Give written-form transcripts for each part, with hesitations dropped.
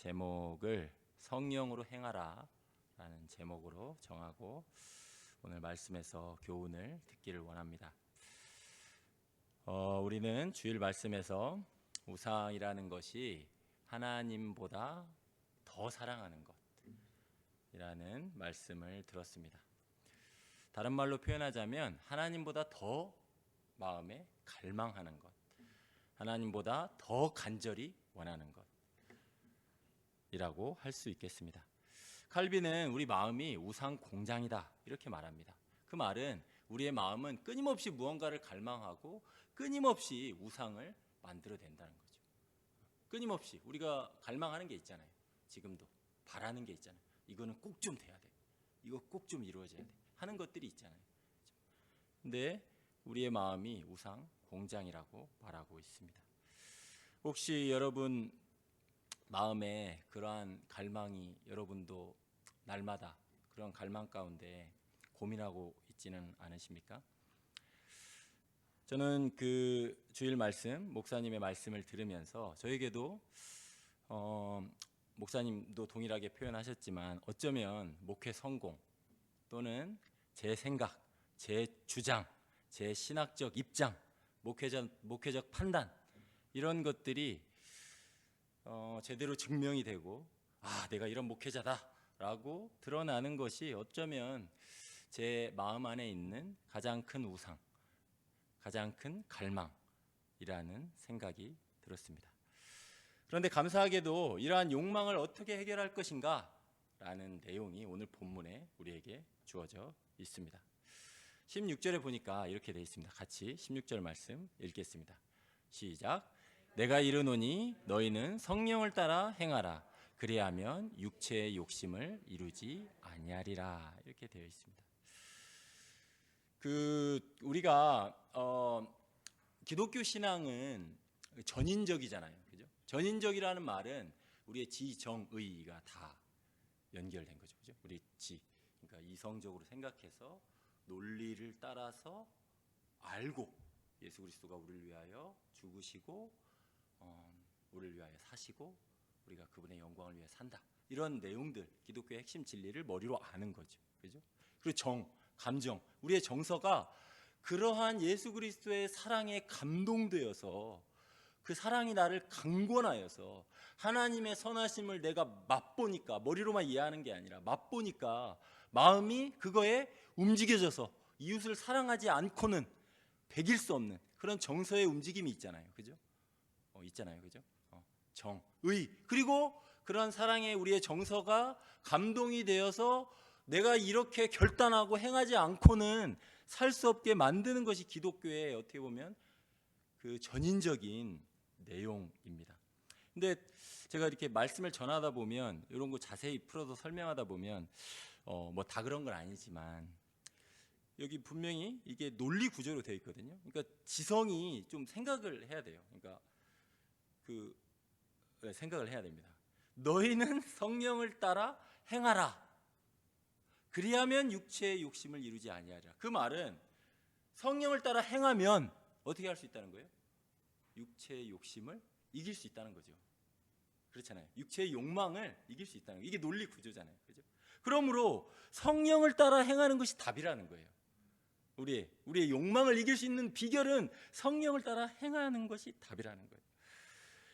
제목을 성령으로 행하라 라는 제목으로 정하고 오늘 말씀에서 교훈을 듣기를 원합니다. 우리는 주일 말씀에서 우상이라는 것이 하나님보다 더 사랑하는 것이라는 말씀을 들었습니다. 다른 말로 표현하자면 하나님보다 더 마음에 갈망하는 것, 하나님보다 더 간절히 원하는 것이라고 할 수 있겠습니다. 칼빈은 우리 마음이 우상 공장이다 이렇게 말합니다. 그 말은 우리의 마음은 끊임없이 무언가를 갈망하고 끊임없이 우상을 만들어낸다는 거죠. 끊임없이 우리가 갈망하는 게 있잖아요. 지금도 바라는 게 있잖아요. 이거는 꼭 좀 돼야 돼, 이거 꼭 좀 이루어져야 돼 하는 것들이 있잖아요. 근데 우리의 마음이 우상 공장이라고 말하고 있습니다. 혹시 여러분 마음에 그러한 갈망이 여러분도 날마다 그런 갈망 가운데 고민하고 있지는 않으십니까? 저는 그 주일 말씀, 목사님의 말씀을 들으면서 저에게도 목사님도 동일하게 표현하셨지만 어쩌면 목회 성공 또는 제 생각, 제 주장, 제 신학적 입장, 목회적 판단 이런 것들이 제대로 증명이 되고 내가 이런 목회자다라고 드러나는 것이 어쩌면 제 마음 안에 있는 가장 큰 우상, 가장 큰 갈망이라는 생각이 들었습니다. 그런데 감사하게도 이러한 욕망을 어떻게 해결할 것인가 라는 내용이 오늘 본문에 우리에게 주어져 있습니다. 16절에 보니까 이렇게 되어 있습니다. 같이 16절 말씀 읽겠습니다. 시작. 내가 이르노니 너희는 성령을 따라 행하라. 그리하면 육체의 욕심을 이루지 아니하리라. 이렇게 되어 있습니다. 우리가 기독교 신앙은 전인적이잖아요. 그죠? 전인적이라는 말은 우리의 지정의가 다 연결된 거죠. 그죠? 우리 그러니까 이성적으로 생각해서 논리를 따라서 알고 예수 그리스도가 우리를 위하여 죽으시고 우리를 위하여 사시고 우리가 그분의 영광을 위해 산다. 이런 내용들, 기독교의 핵심 진리를 머리로 아는 거죠. 그죠? 그리고 감정, 우리의 정서가 그러한 예수 그리스도의 사랑에 감동되어서 그 사랑이 나를 강권하여서 하나님의 선하심을 내가 맛보니까, 머리로만 이해하는 게 아니라 맛보니까 마음이 그거에 움직여져서 이웃을 사랑하지 않고는 배길 수 없는 그런 정서의 움직임이 있잖아요. 그죠? 있잖아요. 그죠? 의. 그리고 그런 사랑에 우리의 정서가 감동이 되어서 내가 이렇게 결단하고 행하지 않고는 살 수 없게 만드는 것이 기독교의 어떻게 보면 그 전인적인 내용입니다. 근데 제가 이렇게 말씀을 전하다 보면 이런 거 자세히 풀어서 설명하다 보면 뭐 다 그런 건 아니지만 여기 분명히 이게 논리 구조로 되어 있거든요. 그러니까 지성이 좀 생각을 해야 돼요. 그러니까 생각을 해야 됩니다. 너희는 성령을 따라 행하라. 그리하면 육체의 욕심을 이루지 아니하리라. 그 말은 성령을 따라 행하면 어떻게 할 수 있다는 거예요? 육체의 욕심을 이길 수 있다는 거죠. 그렇잖아요. 육체의 욕망을 이길 수 있다는 거예요. 이게 논리 구조잖아요. 그죠? 그러므로 성령을 따라 행하는 것이 답이라는 거예요. 우리의 욕망을 이길 수 있는 비결은 성령을 따라 행하는 것이 답이라는 거예요.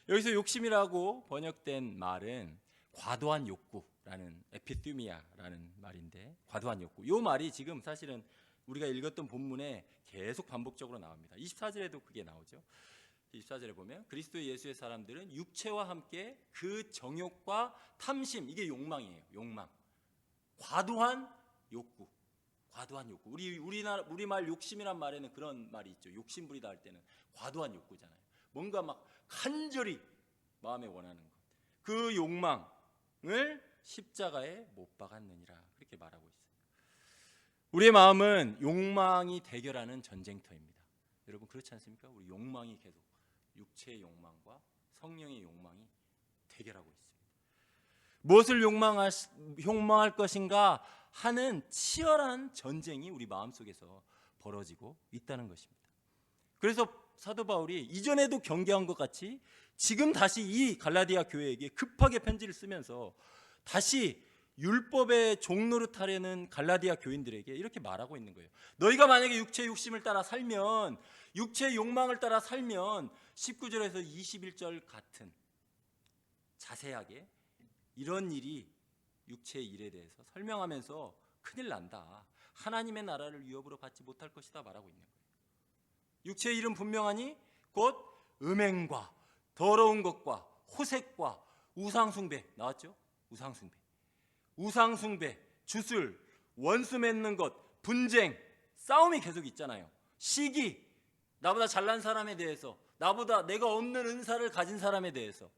여기서 욕심이라고 번역된 말은 과도한 욕구라는 에피티미아라는 말인데, 과도한 욕구. 이 말이 지금 사실은 우리가 읽었던 본문에 계속 반복적으로 나옵니다. 24절에도 그게 나오죠. 24절에 보면 그리스도 예수의 사람들은 육체와 함께 그 정욕과 탐심, 이게 욕망이에요. 욕망. 과도한 욕구. 과도한 욕구. 우리말 욕심이란 말에는 그런 말이 있죠. 욕심부리다 할 때는 과도한 욕구잖아요. 뭔가 막 간절히 마음에 원하는 것. 그 욕망을 십자가에 못 박았느니라. 그렇게 말하고 있어요. 우리의 마음은 욕망이 대결하는 전쟁터입니다. 여러분 그렇지 않습니까? 우리 욕망이 계속 육체의 욕망과 성령의 욕망이 대결하고 있습니다. 무엇을 욕망할 것인가 하는 치열한 전쟁이 우리 마음속에서 벌어지고 있다는 것입니다. 그래서 사도 바울이 이전에도 경계한 것 같이 지금 다시 이 갈라디아 교회에게 급하게 편지를 쓰면서 다시 율법의 종노릇하려는 갈라디아 교인들에게 이렇게 말하고 있는 거예요. 너희가 만약에 육체의 욕심을 따라 살면, 육체의 욕망을 따라 살면 19절에서 21절 같은 자세하게 이런 일이, 육체의 일에 대해서 설명하면서 큰일 난다, 하나님의 나라를 위협으로 받지 못할 것이다 말하고 있는 거예요. 육체의 일은 분명하니 곧 음행과 더러운 것과 호색과 우상숭배, 나왔죠? 우상숭배, 주술, 원수 맺는 것, 분쟁, 싸움이 계속 있잖아요. 시기, 나보다 잘난 사람에 대해서, 나보다 내가 없는 은사를 가진 사람에 대해서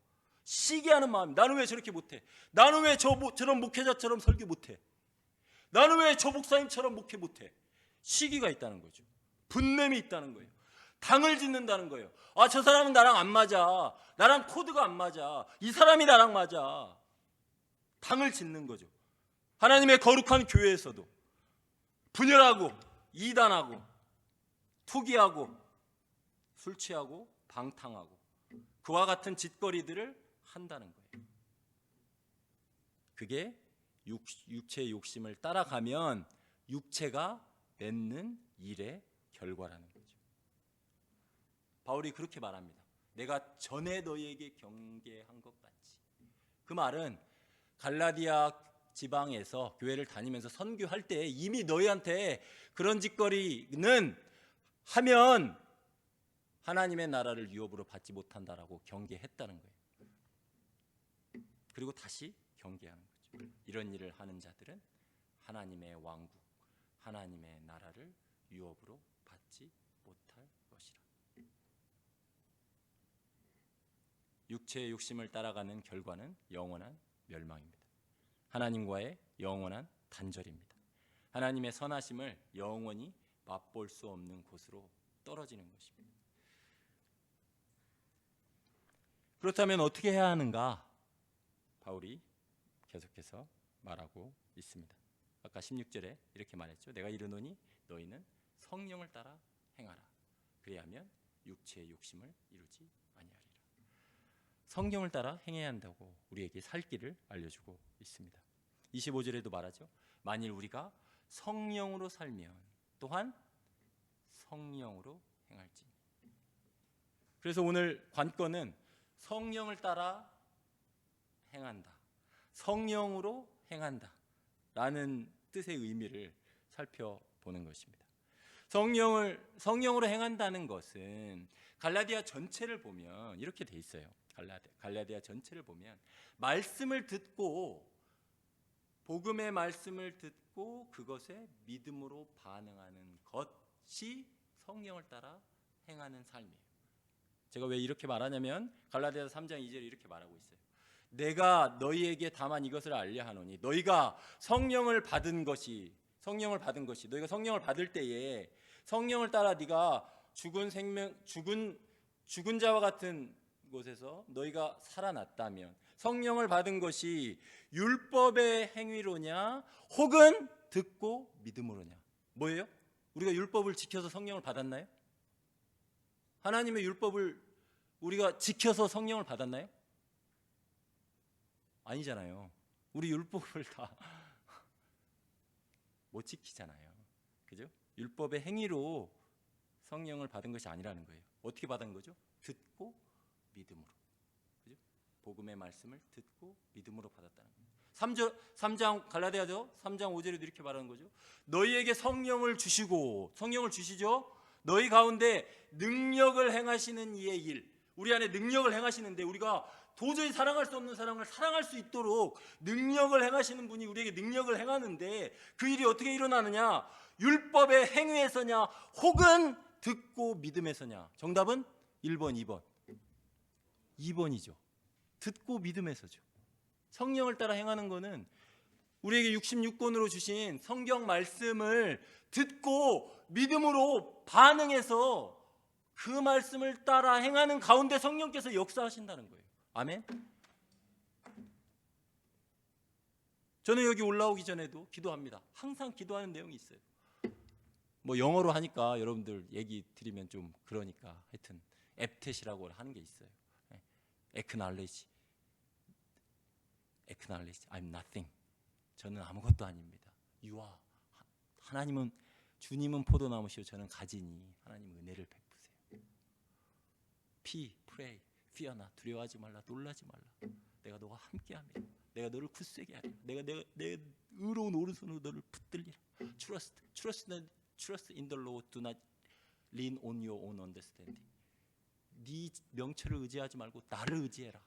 시기하는 마음. 나는 왜 저렇게 못해? 나는 왜 저런 목회자처럼 설교 못해? 나는 왜 저 목사님처럼 목회 못해? 시기가 있다는 거죠. 분냄이 있다는 거예요. 당을 짓는다는 거예요. 아, 저 사람은 나랑 안 맞아. 나랑 코드가 안 맞아. 이 사람이 나랑 맞아. 당을 짓는 거죠. 하나님의 거룩한 교회에서도 분열하고 이단하고 투기하고 술 취하고 방탕하고 그와 같은 짓거리들을 한다는 거예요. 그게 육체의 욕심을 따라가면 육체가 맺는 일의 결과라는 거죠. 바울이 그렇게 말합니다. 내가 전에 너희에게 경계한 것 같이. 그 말은 갈라디아 지방에서 교회를 다니면서 선교할 때 이미 너희한테 그런 짓거리는 하면 하나님의 나라를 유업으로 받지 못한다라고 경계했다는 거예요. 그리고 다시 경계하는 거죠. 이런 일을 하는 자들은 하나님의 왕국, 하나님의 나라를 유업으로 받지 못할 것이라. 육체의 욕심을 따라가는 결과는 영원한 멸망입니다. 하나님과의 영원한 단절입니다. 하나님의 선하심을 영원히 맛볼 수 없는 곳으로 떨어지는 것입니다. 그렇다면 어떻게 해야 하는가? 바울이 계속해서 말하고 있습니다. 아까 16절에 이렇게 말했죠. 내가 이르노니 너희는 성령을 따라 행하라. 그리하면 육체의 욕심을 이루지 아니하리라. 성령을 따라 행해야 한다고 우리에게 살 길을 알려주고 있습니다. 25절에도 말하죠. 만일 우리가 성령으로 살면 또한 성령으로 행할지. 그래서 오늘 관건은 성령을 따라 행한다, 성령으로 행한다 라는 뜻의 의미를 살펴보는 것입니다. 성령으로 행한다는 것은 갈라디아 전체를 보면 이렇게 돼 있어요. 갈라디아 전체를 보면 말씀을 듣고, 복음의 말씀을 듣고 그것에 믿음으로 반응하는 것이 성령을 따라 행하는 삶이에요. 제가 왜 이렇게 말하냐면 갈라디아서 3장 2절에 이렇게 말하고 있어요. 내가 너희에게 다만 이것을 알려 하노니 너희가 성령을 받은 것이 너희가 성령을 받을 때에 성령을 따라 네가 죽은 자와 같은 곳에서 너희가 살아났다면 성령을 받은 것이 율법의 행위로냐 혹은 듣고 믿음으로냐. 뭐예요? 우리가 율법을 지켜서 성령을 받았나요? 하나님의 율법을 우리가 지켜서 성령을 받았나요? 아니잖아요. 우리 율법을 다 못 지키잖아요. 그죠? 율법의 행위로 성령을 받은 것이 아니라는 거예요. 어떻게 받은 거죠? 듣고 믿음으로. 그죠? 복음의 말씀을 듣고 믿음으로 받았다는 거예요. 3장 갈라디아죠. 3장 5절에도 이렇게 말하는 거죠. 너희에게 성령을 주시고, 성령을 주시죠. 너희 가운데 능력을 행하시는 이의 일, 우리 안에 능력을 행하시는데 우리가 도저히 사랑할 수 없는 사람을 사랑할 수 있도록 능력을 행하시는 분이 우리에게 능력을 행하는데 그 일이 어떻게 일어나느냐? 율법의 행위에서냐 혹은 듣고 믿음에서냐? 정답은 1번, 2번. 2번이죠. 듣고 믿음에서죠. 성령을 따라 행하는 것은 우리에게 66권으로 주신 성경 말씀을 듣고 믿음으로 반응해서 그 말씀을 따라 행하는 가운데 성령께서 역사하신다는 거예요. 아멘. 저는 여기 올라오기 전에도 기도합니다. 항상 기도하는 내용이 있어요. 뭐 영어로 하니까 여러분들 얘기 드리면 좀 그러니까 하여튼 앱텟이라고 하는 게 있어요. acknowledge, I'm nothing. 저는 아무것도 아닙니다. You are. 하나님은, 주님은 포도나무시오 저는 가지니 하나님 은혜를 베푸세요. pray, fear not. 두려워하지 말라, 놀라지 말라. 내가 너와 함께함이라. 내가 너를 굳세게 하리라. 내가 내 의로운 오른손으로 너를 붙들리라. Trust in the Lord. Do not lean on your own understanding. 네 명철을 의지하지 말고 나를 의지해라.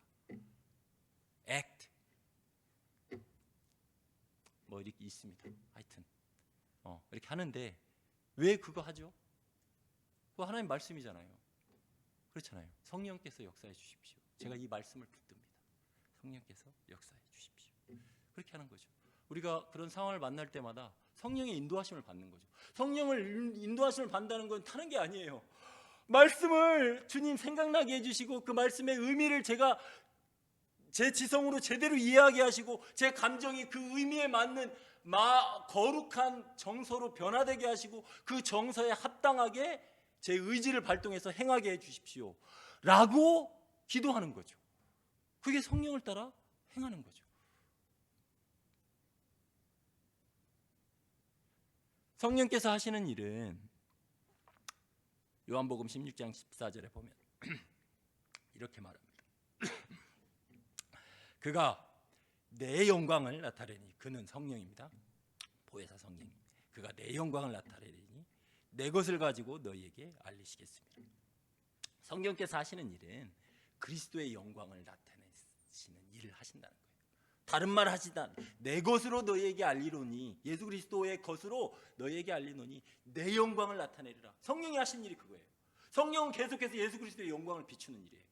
Act. 뭐 이렇게 있습니다. 하여튼 이렇게 하는데 왜 그거 하죠? 그거 하나님 말씀이잖아요. 그렇잖아요. 성령께서 역사해 주십시오. 제가 이 말씀을 붙듭니다. 성령께서 역사해 주십시오. 그렇게 하는 거죠. 우리가 그런 상황을 만날 때마다 성령의 인도하심을 받는 거죠. 성령을 인도하심을 받는다는 건 타는 게 아니에요. 말씀을 주님 생각나게 해주시고 그 말씀의 의미를 제가 제 지성으로 제대로 이해하게 하시고 제 감정이 그 의미에 맞는 거룩한 정서로 변화되게 하시고 그 정서에 합당하게 제 의지를 발동해서 행하게 해주십시오 라고 기도하는 거죠. 그게 성령을 따라 행하는 거죠. 성령께서 하시는 일은 요한복음 16장 14절에 보면 이렇게 말합니다. 그가 내 영광을 나타내니, 그는 성령입니다. 보혜사 성령. 그가 내 영광을 나타내니 내 것을 가지고 너희에게 알리시겠습니다. 성령께서 하시는 일은 그리스도의 영광을 나타내시는 일을 하신다는 거예요. 다른 말 하시다. 내 것으로 너희에게 알리노니, 예수 그리스도의 것으로 너희에게 알리노니 내 영광을 나타내리라. 성령이 하신 일이 그거예요. 성령은 계속해서 예수 그리스도의 영광을 비추는 일이에요.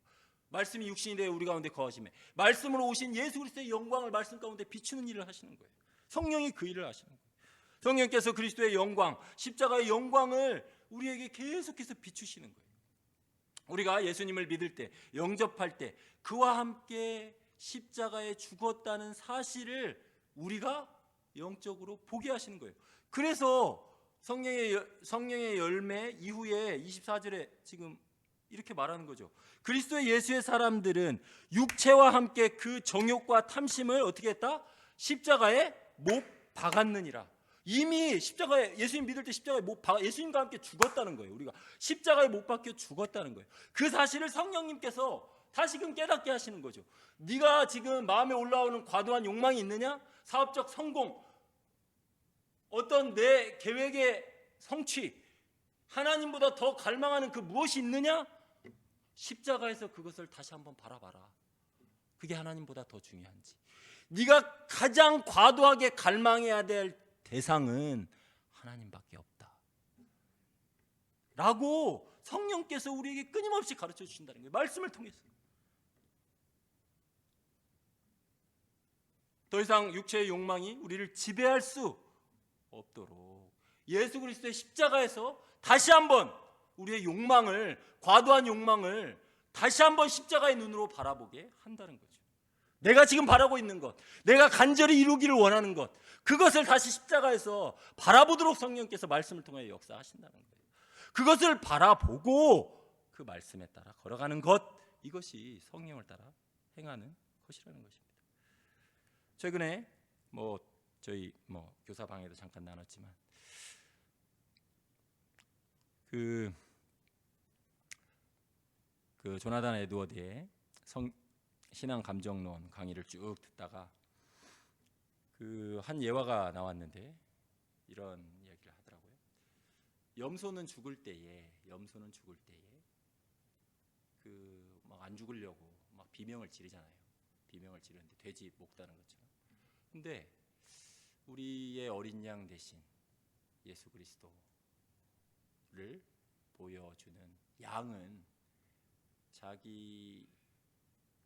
말씀이 육신이 되어 우리 가운데 거하심에 말씀으로 오신 예수 그리스도의 영광을 말씀 가운데 비추는 일을 하시는 거예요. 성령이 그 일을 하시는 거예요. 성령께서 그리스도의 영광, 십자가의 영광을 우리에게 계속해서 비추시는 거예요. 우리가 예수님을 믿을 때, 영접할 때 그와 함께 십자가에 죽었다는 사실을 우리가 영적으로 보게 하시는 거예요. 그래서 성령의 열매 이후에 24절에 지금 이렇게 말하는 거죠. 그리스도의 예수의 사람들은 육체와 함께 그 정욕과 탐심을 어떻게 했다? 십자가에 못 박았느니라. 이미 십자가에, 예수님 믿을 때 십자가에 못 박아, 예수님과 함께 죽었다는 거예요. 우리가 십자가에 못 박혀 죽었다는 거예요. 그 사실을 성령님께서 다시금 깨닫게 하시는 거죠. 네가 지금 마음에 올라오는 과도한 욕망이 있느냐? 사업적 성공, 어떤 내 계획의 성취, 하나님보다 더 갈망하는 그 무엇이 있느냐? 십자가에서 그것을 다시 한번 바라봐라. 그게 하나님보다 더 중요한지. 네가 가장 과도하게 갈망해야 될 대상은 하나님밖에 없다 라고 성령께서 우리에게 끊임없이 가르쳐 주신다는 거예요. 말씀을 통해서. 더 이상 육체의 욕망이 우리를 지배할 수 없도록 예수 그리스도의 십자가에서 다시 한번 우리의 욕망을, 과도한 욕망을 다시 한번 십자가의 눈으로 바라보게 한다는 거죠. 내가 지금 바라고 있는 것, 내가 간절히 이루기를 원하는 것, 그것을 다시 십자가에서 바라보도록 성령께서 말씀을 통해 역사하신다는 거예요. 그것을 바라보고 그 말씀에 따라 걸어가는 것, 이것이 성령을 따라 행하는 것이라는 것입니다. 최근에 저희 교사방에도 잠깐 나눴지만 그 조나단 에드워드의 신앙 감정론 강의를 쭉 듣다가 한 예화가 나왔는데 이런 이야기를 하더라고요. 염소는 죽을 때에 막 안 죽으려고 막 비명을 지르잖아요. 비명을 지르는데 돼지 목 다는 것처럼. 근데 우리의 어린 양 대신 예수 그리스도를 보여주는 양은 자기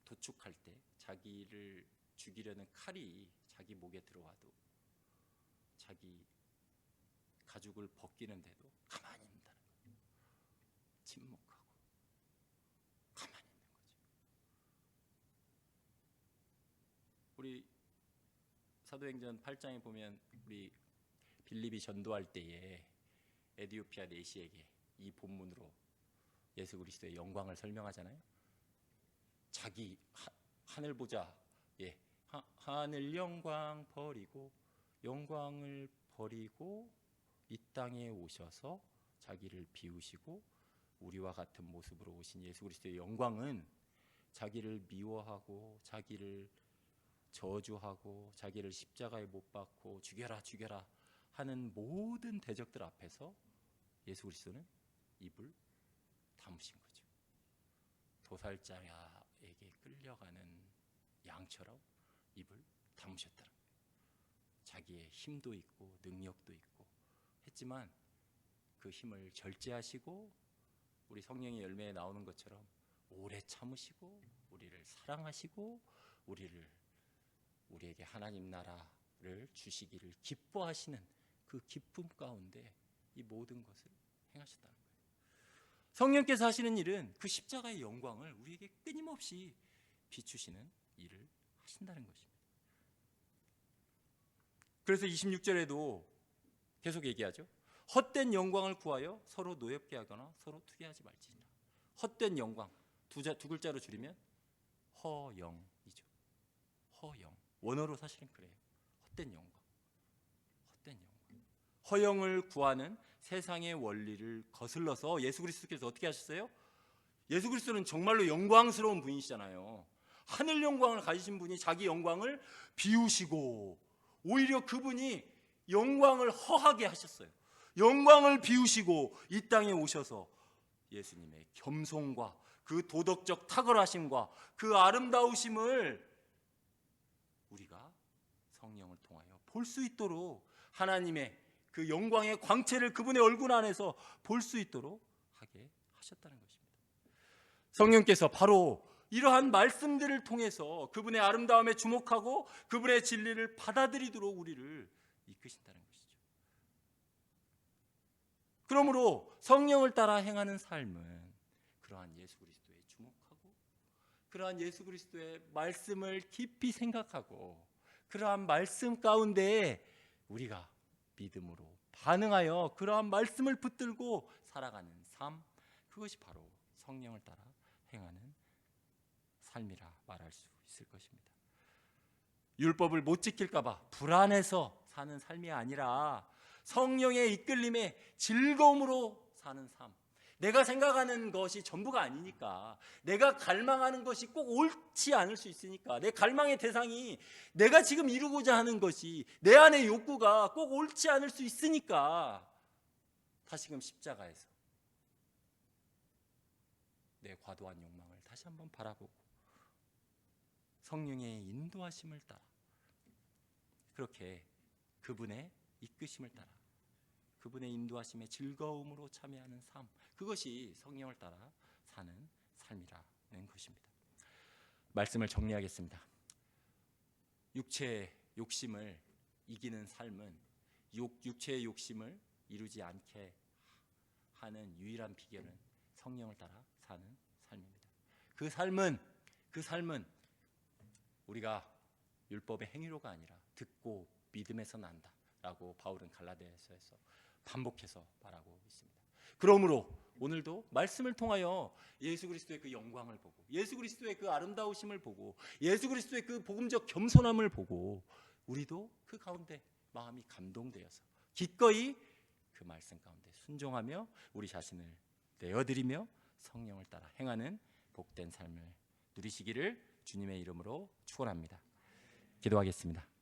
도축할 때 자기를 죽이려는 칼이 자기 목에 들어와도 자기 가죽을 벗기는데도 가만히 있는다는 거예요. 침묵하고 가만히 있는 거죠. 우리 사도행전 8장에 보면 우리 빌립이 전도할 때에 에디오피아 내시에게 이 본문으로 예수 그리스도의 영광을 설명하잖아요. 자기 하늘 보자, 예, 하늘 영광 버리고 영광을 버리고 이 땅에 오셔서 자기를 비우시고 우리와 같은 모습으로 오신 예수 그리스도의 영광은 자기를 미워하고 자기를 저주하고 자기를 십자가에 못 박고 죽여라 죽여라 하는 모든 대적들 앞에서 예수 그리스도는 입을 다무신 거죠. 도살자에게 끌려가는 양처럼 입을 다무셨다는 거예요. 자기의 힘도 있고 능력도 있고 했지만 그 힘을 절제하시고 우리 성령의 열매에 나오는 것처럼 오래 참으시고 우리를 사랑하시고 우리에게 하나님 나라를 주시기를 기뻐하시는 그 기쁨 가운데 이 모든 것을 행하셨다는 거예요. 성령께서 하시는 일은 그 십자가의 영광을 우리에게 끊임없이 비추시는 일을 하신다는 것입니다. 그래서 26절에도 계속 얘기하죠. 헛된 영광을 구하여 서로 노엽게 하거나 서로 투기하지 말지니라. 헛된 영광 두 글자로 줄이면 허영이죠. 허영. 원어로 사실은 그래요. 헛된 영광. 헛된 영광. 허영을 구하는 세상의 원리를 거슬러서 예수 그리스도께서 어떻게 하셨어요? 예수 그리스도는 정말로 영광스러운 분이시잖아요. 하늘 영광을 가지신 분이 자기 영광을 비우시고 오히려 그분이 영광을 허하게 하셨어요. 영광을 비우시고 이 땅에 오셔서 예수님의 겸손과 그 도덕적 탁월하심과 그 아름다우심을 우리가 성령을 통하여 볼 수 있도록 하나님의 그 영광의 광채를 그분의 얼굴 안에서 볼 수 있도록 하게 하셨다는 것입니다. 성령께서 바로 이러한 말씀들을 통해서 그분의 아름다움에 주목하고 그분의 진리를 받아들이도록 우리를 이끄신다는 것이죠. 그러므로 성령을 따라 행하는 삶은 그러한 예수 그리스도에 주목하고 그러한 예수 그리스도의 말씀을 깊이 생각하고 그러한 말씀 가운데 우리가 믿음으로 반응하여 그러한 말씀을 붙들고 살아가는 삶, 그것이 바로 성령을 따라 행하는 삶이라 말할 수 있을 것입니다. 율법을 못 지킬까 봐 불안해서 사는 삶이 아니라 성령의 이끌림에 즐거움으로 사는 삶. 내가 생각하는 것이 전부가 아니니까, 내가 갈망하는 것이 꼭 옳지 않을 수 있으니까, 내 갈망의 대상이 내가 지금 이루고자 하는 것이 내 안의 욕구가 꼭 옳지 않을 수 있으니까 다시금 십자가에서 내 과도한 욕망을 다시 한번 바라보고 성령의 인도하심을 따라 그렇게 그분의 이끄심을 따라 그분의 인도하심에 즐거움으로 참여하는 삶, 그것이 성령을 따라 사는 삶이라는 것입니다. 말씀을 정리하겠습니다. 육체의 욕심을 이기는 삶은 육체의 욕심을 이루지 않게 하는 유일한 비결은 성령을 따라 사는 삶입니다. 그 삶은 우리가 율법의 행위로가 아니라 듣고 믿음에서 난다라고 바울은 갈라디아서에서 반복해서 말하고 있습니다. 그러므로 오늘도 말씀을 통하여 예수 그리스도의 그 영광을 보고 예수 그리스도의 그 아름다우심을 보고 예수 그리스도의 그 복음적 겸손함을 보고 우리도 그 가운데 마음이 감동되어서 기꺼이 그 말씀 가운데 순종하며 우리 자신을 내어드리며 성령을 따라 행하는 복된 삶을 누리시기를 주님의 이름으로 축원합니다. 기도하겠습니다.